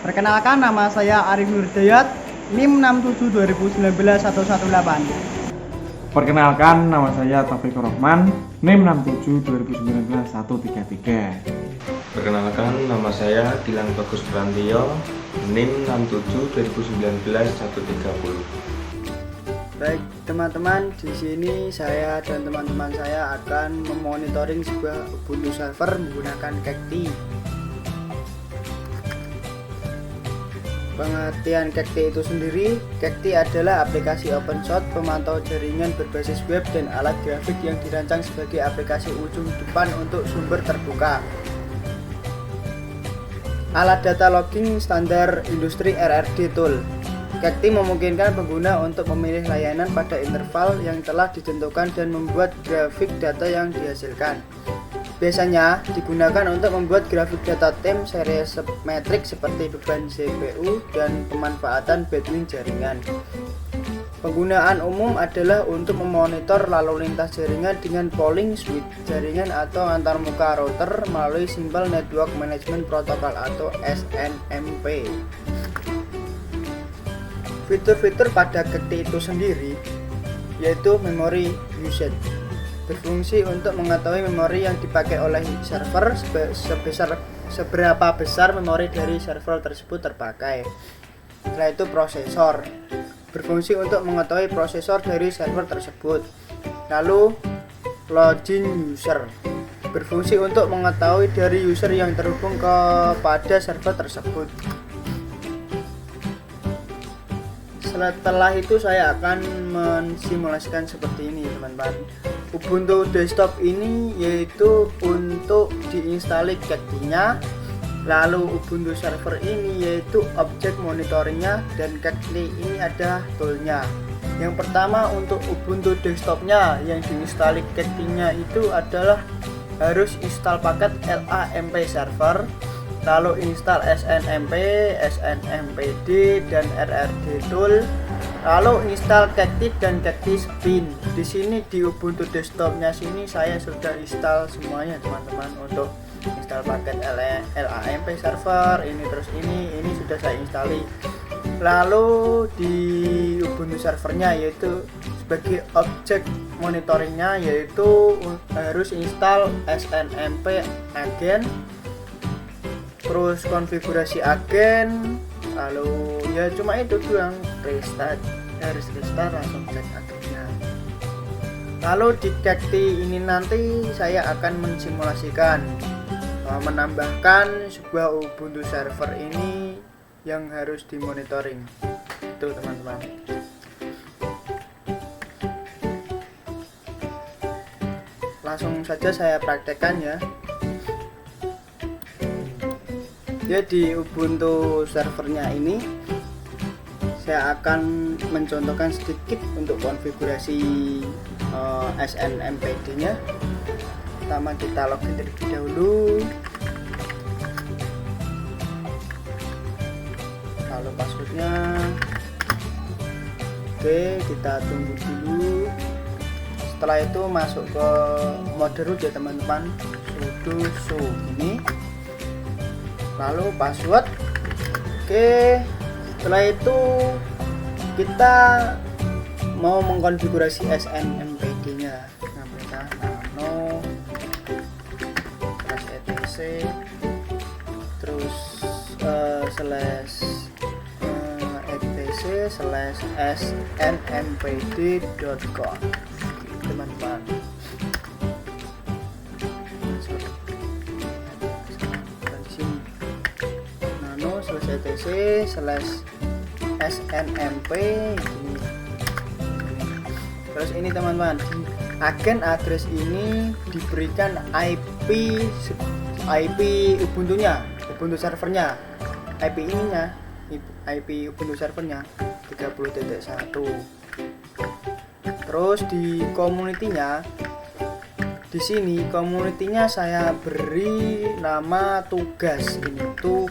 Perkenalkan, nama saya Arif Nurdayat, NIM 67 2019 118. Perkenalkan, nama saya Taufik Rohman, NIM 67 2019 133. Perkenalkan, nama saya Gilang Bagus Prantio, NIM 67 2019 130. Baik teman-teman, di sini saya dan teman-teman saya akan memonitoring sebuah Ubuntu server menggunakan Cacti. Pengertian Cacti itu sendiri, Cacti adalah aplikasi open source pemantau jaringan berbasis web dan alat grafik yang dirancang sebagai aplikasi ujung depan untuk sumber terbuka. Alat data logging standar industri RRD tool. Cacti memungkinkan pengguna untuk memilih layanan pada interval yang telah ditentukan dan membuat grafik data yang dihasilkan. Biasanya digunakan untuk membuat grafik data time series metrik seperti beban CPU dan pemanfaatan bandwidth jaringan. Penggunaan umum adalah untuk memonitor lalu lintas jaringan dengan polling switch jaringan atau antarmuka router melalui Simple Network Management Protocol atau SNMP. Fitur-fitur pada Cacti itu sendiri yaitu memory usage, berfungsi untuk mengetahui memori yang dipakai oleh server seberapa besar memori dari server tersebut terpakai. Setelah itu prosesor, berfungsi untuk mengetahui prosesor dari server tersebut. Lalu login user, berfungsi untuk mengetahui dari user yang terhubung kepada server tersebut. Setelah itu saya akan mensimulasikan seperti ini teman-teman. Ubuntu desktop ini yaitu untuk diinstalin Cacti-nya, lalu Ubuntu server ini yaitu objek monitoringnya, dan Cacti ini ada toolnya. Yang pertama, untuk Ubuntu desktopnya yang diinstalin Cacti-nya itu adalah harus install paket LAMP server, lalu install SNMP, SNMPD, dan RRD tool, lalu install Cacti dan Cacti Spin. Di sini di Ubuntu desktopnya sini saya sudah install semuanya teman-teman. Untuk install paket LAMP server ini, terus ini sudah saya install. Lalu di Ubuntu servernya yaitu sebagai objek monitoringnya yaitu harus install SNMP agen, terus konfigurasi agen, lalu ya cuma itu doang, harus restart langsung cek agennya. Lalu di Cacti ini nanti saya akan mensimulasikan menambahkan sebuah Ubuntu server ini yang harus dimonitoring itu teman-teman. Langsung saja saya praktekkan ya. Di Ubuntu servernya ini saya akan mencontohkan sedikit untuk konfigurasi SNMPD nya. Pertama kita login terlebih dahulu, lalu passwordnya. Oke, kita tunggu dulu. Setelah itu masuk ke mode root ya teman-teman, sudo show ini, lalu password. Oke, setelah itu kita mau mengkonfigurasi SNMPD nya. Nah, kita nano etc terus /etc/snmpd.com teman-teman. /etc/snmp ini. Terus ini teman-teman, agen address ini diberikan IP Ubuntunya, Ubuntu servernya. IP ininya, IP Ubuntu servernya 30.1. Terus di community-nya, di sini community-nya saya beri nama tugas ini untuk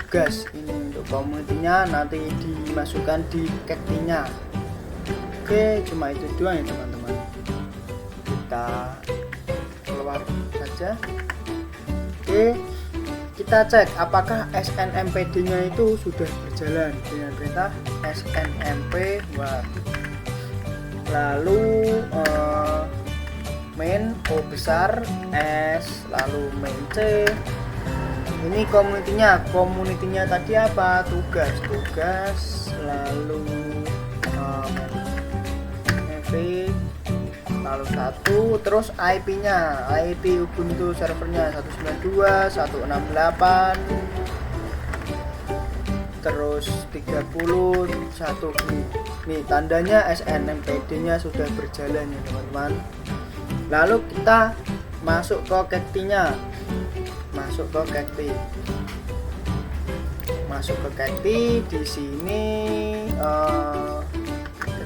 community-nya nanti dimasukkan di Cacti-nya. Oke, cuma itu doang ya teman-teman. Kita keluar saja. Oke, kita kita cek apakah SNMPD-nya itu sudah berjalan dengan perintah snmp war. Lalu main O besar S, lalu main C. Ini komunitinya tadi apa? Tugas, lalu main lalu 1, terus IP-nya, IP Ubuntu servernya 192.168, terus 31 gini. Nih tandanya SNMPD-nya sudah berjalan ya teman-teman. Lalu kita masuk ke cacti-nya, masuk ke cacti. Di sini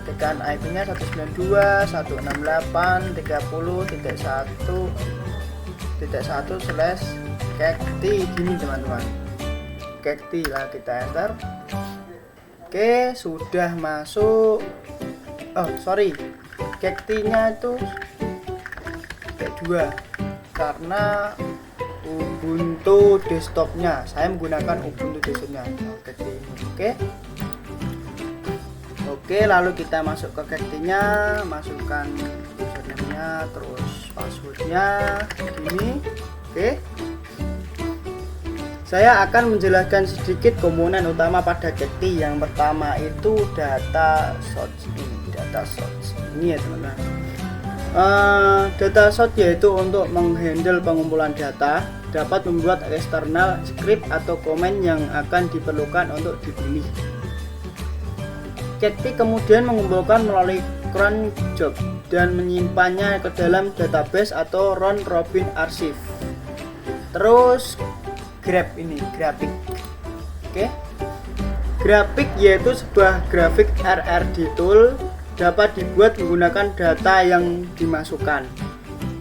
ketikkan IP-nya 192.168.1.1/cacti gini teman-teman. Cacti lah, kita enter. Oke, sudah masuk. Cacti-nya itu kayak 2 karena Ubuntu desktopnya, saya menggunakan Ubuntu desktopnya. Cacti ini. Oke, lalu kita masuk ke cacti-nya, masukkan username-nya, terus password-nya gini. Oke. Saya akan menjelaskan sedikit komponen utama pada cacti. Yang pertama itu data source ini ya teman-teman. Data source yaitu untuk menghandle pengumpulan data, dapat membuat eksternal script atau komen yang akan diperlukan untuk dipilih. Cacti kemudian mengumpulkan melalui cron job dan menyimpannya ke dalam database atau round robin archive. Terus grafik. Grafik yaitu sebuah grafik RRD tool, dapat dibuat menggunakan data yang dimasukkan.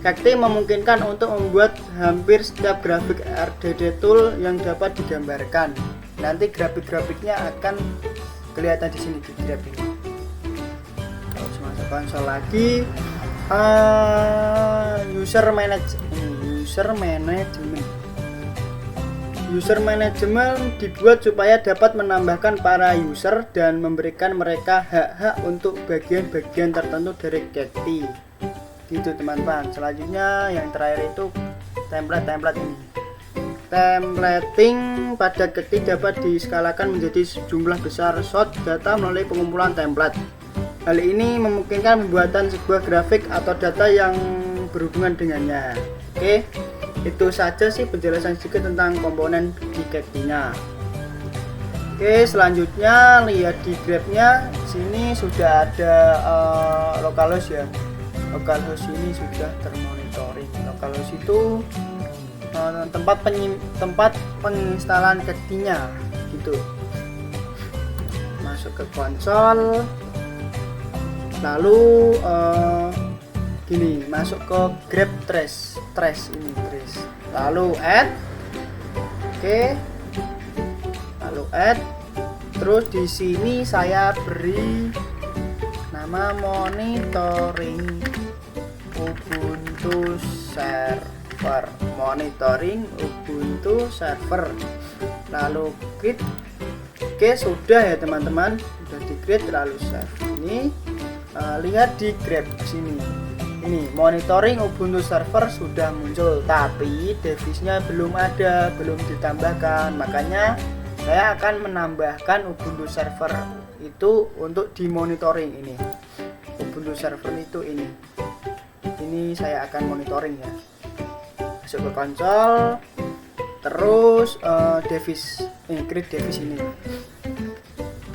Cacti memungkinkan untuk membuat hampir setiap grafik RDD tool yang dapat digambarkan. Nanti grafik-grafiknya akan kelihatan di sini di graf ini. Terus masuk konsol lagi. User management dibuat supaya dapat menambahkan para user dan memberikan mereka hak-hak untuk bagian-bagian tertentu dari cacti. Gitu teman-teman. Selanjutnya yang terakhir itu template ini. Templating pada cacti dapat diskalakan menjadi sejumlah besar source data melalui pengumpulan template. Hal ini memungkinkan pembuatan sebuah grafik atau data yang berhubungan dengannya. Oke. Itu saja sih penjelasan sedikit tentang komponen di cacti-nya. Oke, selanjutnya lihat di grafnya. Sini sudah ada localhost ya. Localhost ini sudah termonitoring. Localhost itu tempat penginstalan cacti-nya gitu. Masuk ke konsol. Lalu masuk ke grep trace ini. Lalu add. Lalu add. Terus di sini saya beri nama monitoring Ubuntu server. Lalu create. Oke, sudah ya teman-teman, sudah di create. Lalu save ini. Lihat di grep sini. Ini monitoring Ubuntu server sudah muncul, tapi device-nya belum ada, belum ditambahkan. Makanya saya akan menambahkan Ubuntu server itu untuk dimonitoring ini. Ubuntu server itu ini. Ini saya akan monitoring ya. Masuk ke konsol, terus device, create device ini.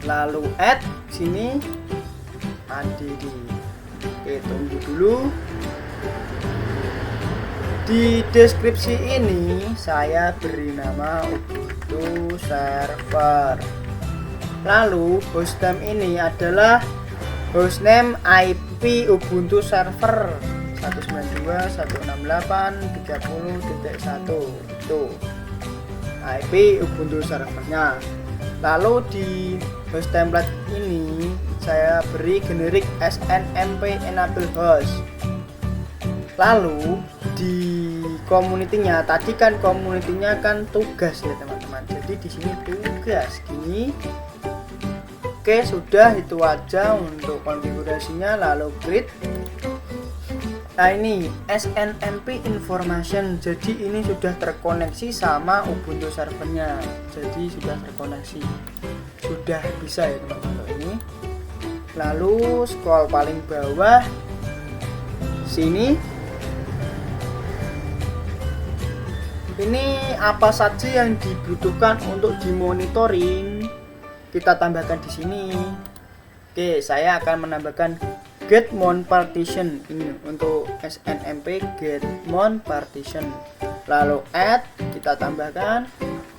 Lalu add sini add. Oke, tunggu dulu. Di deskripsi ini saya beri nama Ubuntu server. Lalu hostname ini adalah hostname IP Ubuntu server 192.168.30.1. Itu IP Ubuntu servernya. Lalu di host template ini saya beri generic snmp enable host. Lalu di community-nya. Tadi kan community-nya kan tugas ya teman-teman. Jadi di sini tugas gini. Oke, sudah itu aja untuk konfigurasinya. Lalu create. Nah ini SNMP information. Jadi ini sudah terkoneksi sama Ubuntu servernya. Jadi sudah terkoneksi. Sudah bisa ya teman-teman ini. Lalu scroll paling bawah sini. Ini apa saja yang dibutuhkan untuk dimonitoring, kita tambahkan di sini. Oke, saya akan menambahkan get mount partition ini untuk SNMP get mount partition. Lalu add, kita tambahkan.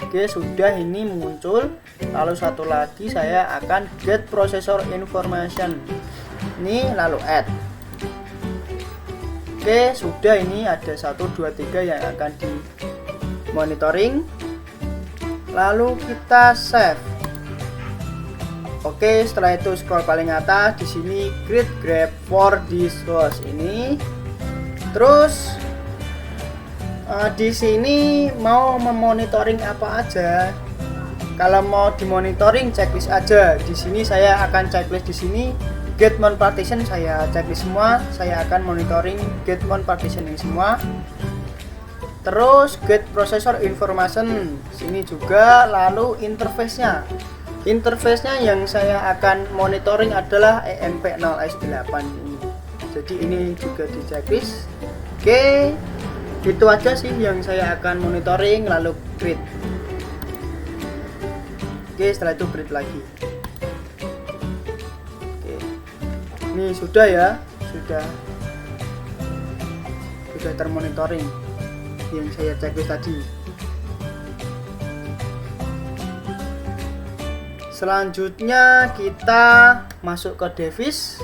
Oke, sudah ini muncul. Lalu satu lagi saya akan get processor information. Ini lalu add. Oke, sudah ini ada 1 2 3 yang akan di monitoring. Lalu kita save. Oke, setelah itu scroll paling atas di sini create grab for this host ini. Terus di sini mau memonitoring apa aja. Kalau mau dimonitoring checklist aja. Di sini saya akan checklist di sini get mount partition saya checklist semua. Saya akan monitoring get mount partition ini semua. Terus get processor information sini juga. Lalu interface-nya. Interface-nya yang saya akan monitoring adalah EMP0S8 ini. Jadi ini juga di checklist. Oke, itu aja sih yang saya akan monitoring. Lalu create. Oke, setelah itu create lagi. Oke, ini sudah ya, sudah termonitoring yang saya checklist tadi. Selanjutnya kita masuk ke device.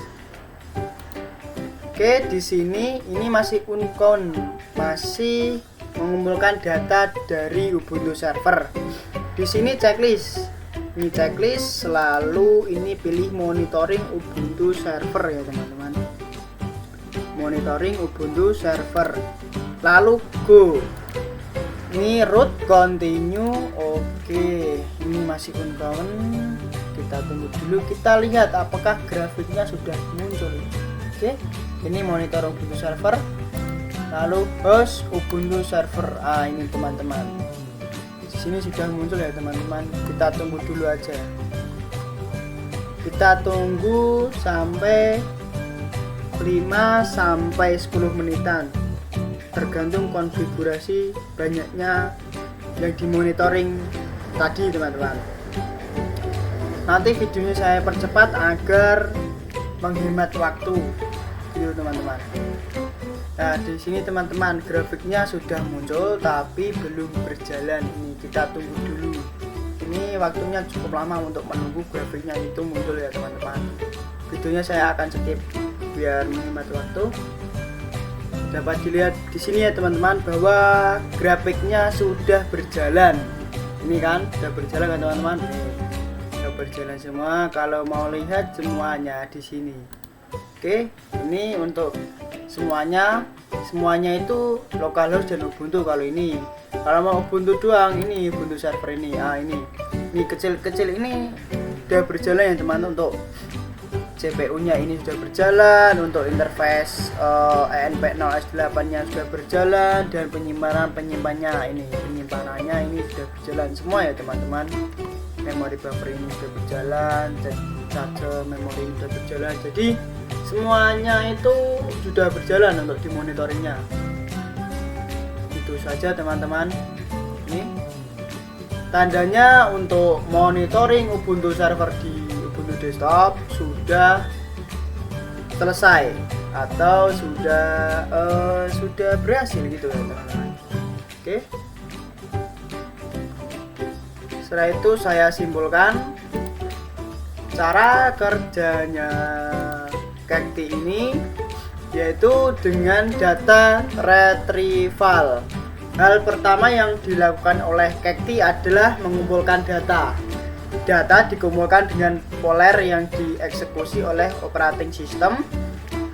Oke, di sini ini masih uncount, masih mengumpulkan data dari Ubuntu server. Di sini checklist. Ini checklist, selalu ini pilih monitoring Ubuntu server ya teman-teman. Monitoring Ubuntu server. Lalu go. Ini root continue. Oke, ini masih uncount. Kita tunggu dulu, kita lihat apakah grafiknya sudah muncul. Oke, ini monitor Ubuntu server. Lalu host Ubuntu server. Ini teman-teman. Di sini sudah muncul ya teman-teman. Kita tunggu dulu aja. Kita tunggu sampai 5 sampai 10 menitan. Tergantung konfigurasi banyaknya yang dimonitoring tadi teman-teman. Nanti videonya saya percepat agar menghemat waktu gitu teman-teman. Nah, di sini teman-teman grafiknya sudah muncul tapi belum berjalan. Ini kita tunggu dulu. Ini waktunya cukup lama untuk menunggu grafiknya itu muncul ya teman-teman. Videonya saya akan skip biar menghemat waktu. Dapat dilihat di sini ya teman-teman bahwa grafiknya sudah berjalan. Ini kan sudah berjalan kan teman-teman. Sudah berjalan semua. Kalau mau lihat semuanya di sini. Oke, ini untuk semuanya itu localhost dan Ubuntu. Kalau ini, kalau mau Ubuntu doang ini Ubuntu server ini. Ini kecil-kecil ini sudah berjalan ya teman-teman. Untuk CPU-nya ini sudah berjalan, untuk interface ENP0S8-nya sudah berjalan, dan penyimpanannya ini sudah berjalan semua ya teman-teman. Memori buffer ini sudah berjalan, charger memori sudah berjalan. Jadi semuanya itu sudah berjalan untuk dimonitoringnya. Itu saja teman-teman. Ini tandanya untuk monitoring Ubuntu server di Ubuntu desktop sudah selesai atau sudah berhasil gitu ya teman-teman. Oke. Setelah itu saya simpulkan cara kerjanya Cacti ini, yaitu dengan data retrieval. Hal pertama yang dilakukan oleh Cacti adalah mengumpulkan data. Data dikumpulkan dengan poler yang dieksekusi oleh operating system.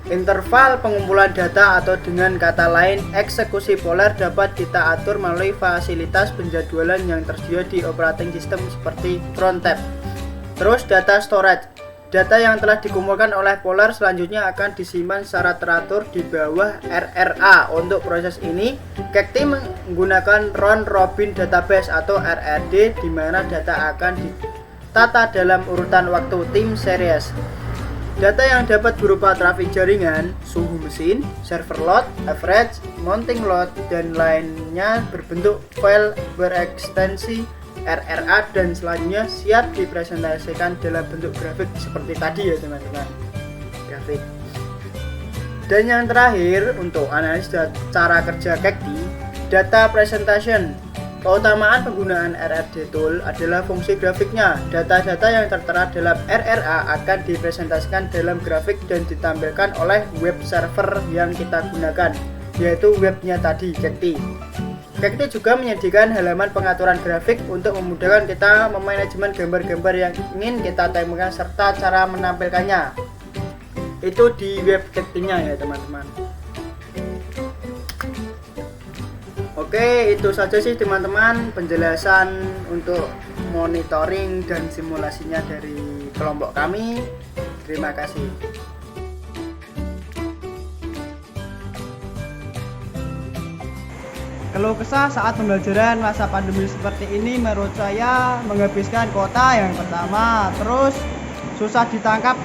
Interval pengumpulan data atau dengan kata lain eksekusi poler dapat kita atur melalui fasilitas penjadwalan yang tersedia di operating system seperti crontab. Terus data storage. Data yang telah dikumpulkan oleh poler selanjutnya akan disimpan secara teratur di bawah RRA. Untuk proses ini, Kekti menggunakan round robin database atau RRD di mana data akan ditata dalam urutan waktu time series. Data yang dapat berupa trafik jaringan, suhu mesin, server load, average, mounting load, dan lainnya berbentuk file berekstensi RRA dan selanjutnya siap dipresentasikan dalam bentuk grafik seperti tadi ya teman-teman. Grafik. Dan yang terakhir untuk analisis cara kerja Kekti, data presentation. Keutamaan penggunaan RRD tool adalah fungsi grafiknya. Data-data yang tertera dalam RRA akan dipresentasikan dalam grafik dan ditampilkan oleh web server yang kita gunakan, yaitu webnya tadi, Kekti. Kekti juga menyediakan halaman pengaturan grafik untuk memudahkan kita memanajemen gambar-gambar yang ingin kita tampilkan serta cara menampilkannya. Itu di web Kektinya ya teman-teman. Oke, itu saja sih teman-teman penjelasan untuk monitoring dan simulasinya dari kelompok kami. Terima kasih. Keluh kesah saat pembelajaran masa pandemi seperti ini menurut saya menghabiskan kuota yang pertama, terus susah ditangkap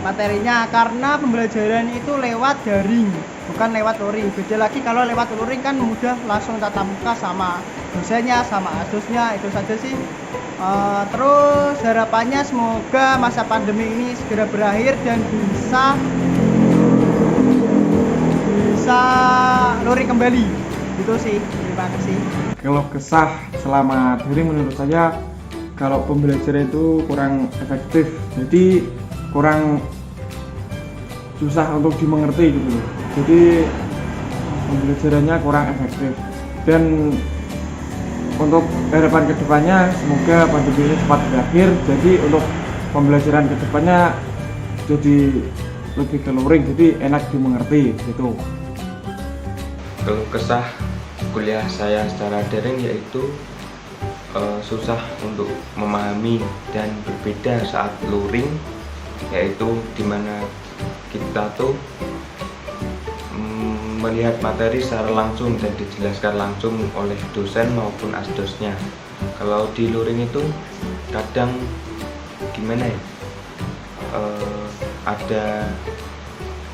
materinya karena pembelajaran itu lewat daring, bukan lewat luring. Beda lagi kalau lewat luring kan mudah langsung tatap muka sama dosennya, sama asdosnya. Itu saja sih. Terus harapannya semoga masa pandemi ini segera berakhir dan bisa luring kembali. Itu sih. Terima kasih. Kalau kesah selama daring menurut saya kalau pembelajaran itu kurang efektif, jadi kurang susah untuk dimengerti gitu loh. Jadi pembelajarannya kurang efektif. Dan untuk harapan kedepannya semoga pandemi ini cepat berakhir. Jadi untuk pembelajaran kedepannya jadi lebih ke luring, jadi enak dimengerti gitu. Keluh kesah kuliah saya secara daring yaitu susah untuk memahami dan berbeda saat luring, yaitu dimana kita tuh melihat materi secara langsung dan dijelaskan langsung oleh dosen maupun asdosnya. Kalau di luring itu kadang gimana ya, ada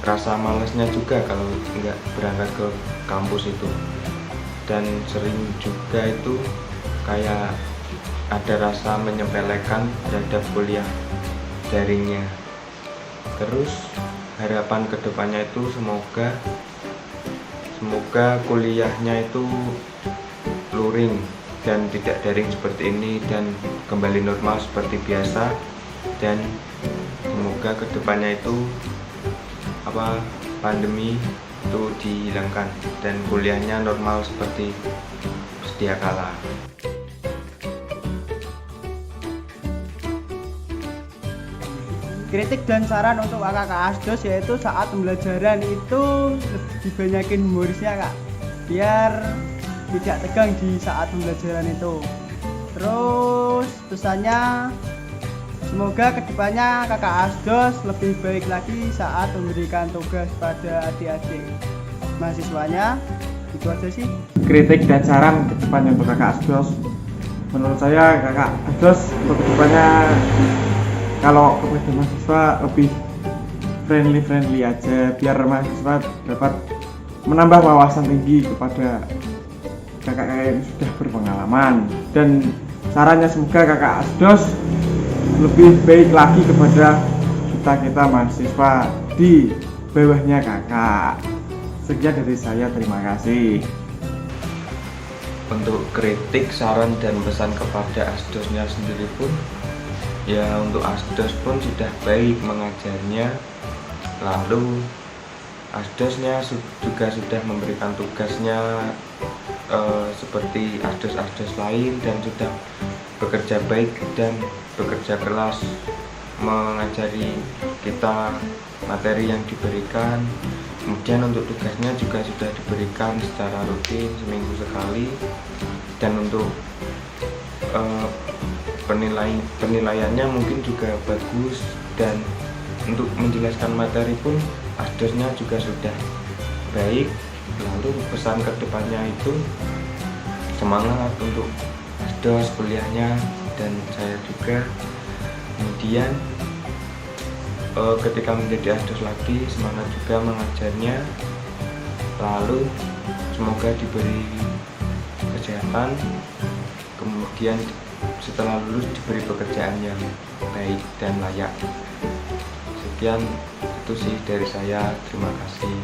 rasa malasnya juga kalau nggak berangkat ke kampus itu, dan sering juga itu kayak ada rasa menyepelekan terhadap kuliah daringnya. Terus harapan kedepannya itu semoga kuliahnya itu luring dan tidak daring seperti ini dan kembali normal seperti biasa, dan semoga kedepannya itu pandemi itu dihilangkan dan kuliahnya normal seperti sedia kala. Kritik dan saran untuk kakak asdos yaitu saat pembelajaran itu dibanyakin humorisnya kak, biar tidak tegang di saat pembelajaran itu. Terus pesannya semoga kedepannya kakak asdos lebih baik lagi saat memberikan tugas pada adik-adik mahasiswanya. Itu aja sih. Kritik dan saran kedepannya untuk kakak asdos, menurut saya kakak asdos untuk kedepannya kalau kepada mahasiswa lebih friendly aja, biar mahasiswa dapat menambah wawasan tinggi kepada kakak-kakak yang sudah berpengalaman. Dan sarannya semoga kakak asdos lebih baik lagi kepada kita mahasiswa di bawahnya kakak. Sekian dari saya, terima kasih. Untuk kritik, saran, dan pesan kepada asdosnya sendiri pun ya, untuk asdos pun sudah baik mengajarnya, lalu asdosnya juga sudah memberikan tugasnya seperti asdos-asdos lain dan sudah bekerja baik dan bekerja keras mengajari kita materi yang diberikan, kemudian untuk tugasnya juga sudah diberikan secara rutin seminggu sekali, dan untuk penilaiannya mungkin juga bagus, dan untuk menjelaskan materi pun asdosnya juga sudah baik. Lalu pesan kedepannya itu semangat untuk asdos kuliahnya, dan saya juga kemudian ketika menjadi asdos lagi semangat juga mengajarnya. Lalu semoga diberi kesehatan, kemudian setelah lulus diberi pekerjaan yang baik dan layak. Sekian itu sih dari saya, terima kasih.